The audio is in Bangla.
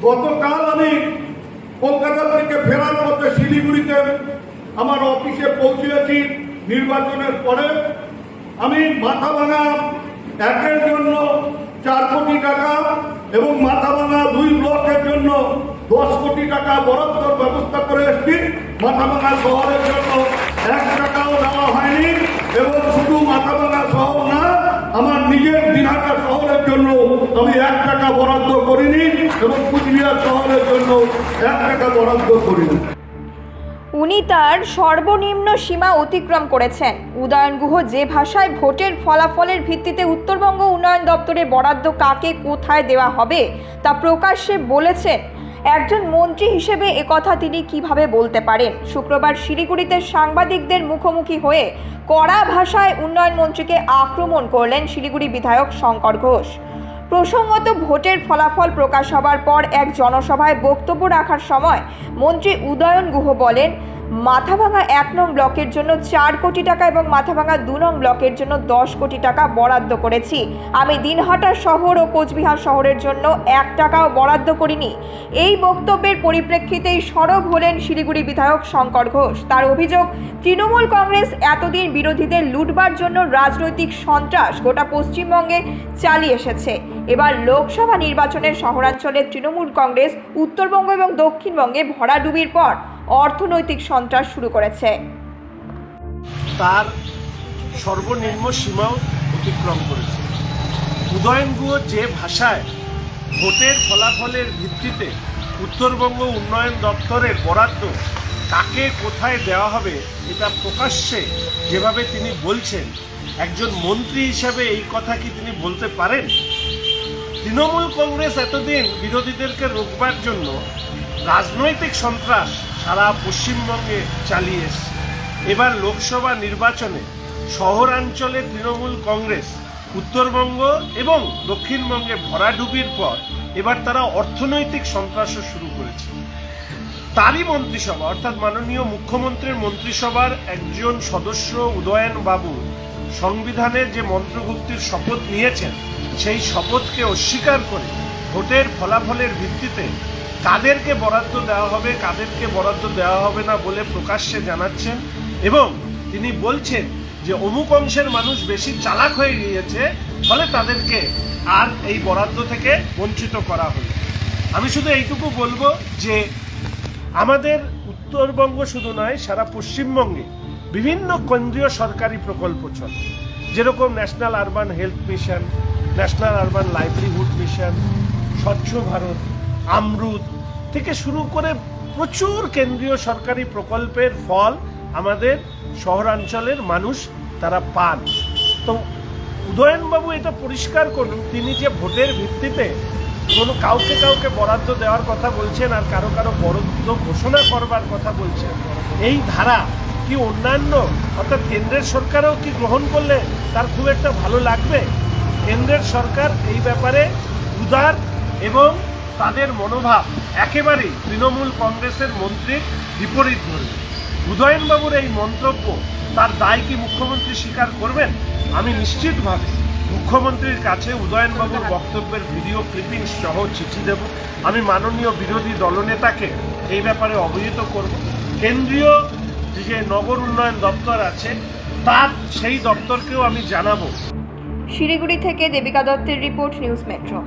গতকাল আমি কলকাতা থেকে ফেরার পথে শিলিগুড়িতে আমার অফিসে পৌঁছেছি। নির্বাচনের পরে আমি মাথাভাঙা 1-এর জন্য 4 কোটি টাকা এবং মাথাভাঙা 2 ব্লকের জন্য 10 কোটি টাকা বরাদ্দর ব্যবস্থা করে এসেছি। মাথাভাঙা শহরের জন্য 1 টাকাও দেওয়া হয়নি এবং শুধু মাথাভাঙা শহর না, আমার নিজের দিনহাটা শহরের জন্য আমি 1 টাকা বরাদ্দ করিনি এবং কুচবিহার শহরের জন্য 1 টাকা বরাদ্দ করিনি। উনি তার সর্বনিম্ন সীমা অতিক্রম করেছেন। উদয়ন গুহ যে ভাষায় ভোটের ফলাফলের ভিত্তিতে উত্তরবঙ্গ উন্নয়ন দপ্তরের বরাদ্দ কাকে কোথায় দেওয়া হবে তা প্রকাশ্যে বলেছেন। একজন মন্ত্রী হিসেবে একথা তিনি কিভাবে বলতে পারেন? শুক্রবার শিলিগুড়িতে সাংবাদিকদের মুখোমুখি হয়ে কড়া ভাষায় উন্নয়ন মন্ত্রীকে আক্রমণ করলেন শিলিগুড়ি বিধায়ক শঙ্কর ঘোষ। প্রসঙ্গত, ভোটের ফলাফল প্রকাশ হবার পর এক জনসভায় বক্তব্য রাখার সময় মন্ত্রী উদয়ন গুহ বলেন, মাথাভাঙা 1 নং ব্লকের জন্য 4 কোটি টাকা এবং মাথাভাঙা 2 নং ব্লকের জন্য 10 কোটি টাকা বরাদ্দ করেছি। আমি দিনহাটা শহর ও কোচবিহার শহরের জন্য 1 টাকাও বরাদ্দ করিনি। এই বক্তব্যের পরিপ্রেক্ষিতেই সরব হলেন শিলিগুড়ি বিধায়ক শঙ্কর ঘোষ। তার অভিযোগ, তৃণমূল কংগ্রেস এতদিন বিরোধীদের লুটবার জন্য রাজনৈতিক সন্ত্রাস গোটা পশ্চিমবঙ্গে চালিয়ে এসেছে। এবার লোকসভা নির্বাচনের শহরাঞ্চলে তৃণমূল কংগ্রেস উত্তরবঙ্গ এবং দক্ষিণবঙ্গে ভরাডুবির পর অর্থনৈতিক সন্ত্রাস শুরু করেছে। তার সর্বনিম্ন সীমাও অতিক্রম করেছে। উদয়ন গুহ যে ভাষায় ভোটের ফলাফলের ভিত্তিতে উত্তরবঙ্গ উন্নয়ন দপ্তরের বরাদ্দ কাকে কোথায় দেওয়া হবে এটা প্রকাশ্যে যেভাবে তিনি বলছেন, একজন মন্ত্রী হিসেবে এই কথা কি তিনি বলতে পারেন? তৃণমূল কংগ্রেস এতদিন বিরোধীদেরকে রোকবার জন্য রাজনৈতিক সন্ত্রাস সারা পশ্চিমবঙ্গে চালিয়ে এসছে। এবার লোকসভা নির্বাচনে শহরাঞ্চলে তৃণমূল কংগ্রেস উত্তরবঙ্গ এবং দক্ষিণবঙ্গে ভরাডুবির পর এবার তারা অর্থনৈতিক সন্ত্রাসও শুরু করেছে। তারই মন্ত্রিসভা অর্থাৎ মাননীয় মুখ্যমন্ত্রীর মন্ত্রিসভার একজন সদস্য উদয়ন বাবু সংবিধানের যে মন্ত্রগুপ্তির শপথ নিয়েছেন, সেই শপথকে অস্বীকার করে ভোটের ফলাফলের ভিত্তিতে কাদেরকে বরাদ্দ দেওয়া হবে কাদেরকে বরাদ্দ দেওয়া হবে না বলে প্রকাশ্যে জানাচ্ছেন এবং তিনি বলছেন যে অমুক অংশের মানুষ বেশি চালাক হয়ে গিয়েছে, ফলে তাদেরকে আর এই বরাদ্দ থেকে বঞ্চিত করা হলো। আমি শুধু এইটুকু বলবো যে আমাদের উত্তরবঙ্গ শুধু নয়, সারা পশ্চিমবঙ্গে বিভিন্ন কেন্দ্রীয় সরকারি প্রকল্প চলে, যেরকম national urban health mission, national urban livelihood mission, স্বচ্ছ ভারত, আমরুত থেকে শুরু করে প্রচুর কেন্দ্রীয় সরকারি প্রকল্পের ফল আমাদের শহরাঞ্চলের মানুষ তারা পান। তো উদয়নবাবু এটা পরিষ্কার করুন, তিনি যে ভোটের ভিত্তিতে কোনো কাউকে বরাদ্দ দেওয়ার কথা বলছেন আর কারো বরাদ্দ ঘোষণা করবার কথা বলছেন, এই ধারা কি অন্যান্য অর্থাৎ কেন্দ্রের সরকারও কি গ্রহণ করলে তার খুব একটা ভালো লাগবে? কেন্দ্রের সরকার এই ব্যাপারে উদার এবং তাদের মনোভাব একেবারেই তৃণমূল কংগ্রেসের মন্ত্রীর বিপরীত ধরবে। উদয়নবাবুর এই মন্তব্য, তার দায় কি মুখ্যমন্ত্রী স্বীকার করবেন? আমি নিশ্চিতভাবে মুখ্যমন্ত্রীর কাছে উদয়নবাবুর বক্তব্যের ভিডিও ক্লিপিং সহ চিঠি দেব। আমি মাননীয় বিরোধী দলনেতাকে এই ব্যাপারে অবহিত করব। কেন্দ্রীয় যে নগর উন্নয়ন দপ্তর আছে তার সেই দপ্তরকেও আমি জানাবো। শিলিগুড়ি থেকে দেবিকা দত্তের রিপোর্ট, নিউজ মেট্রো।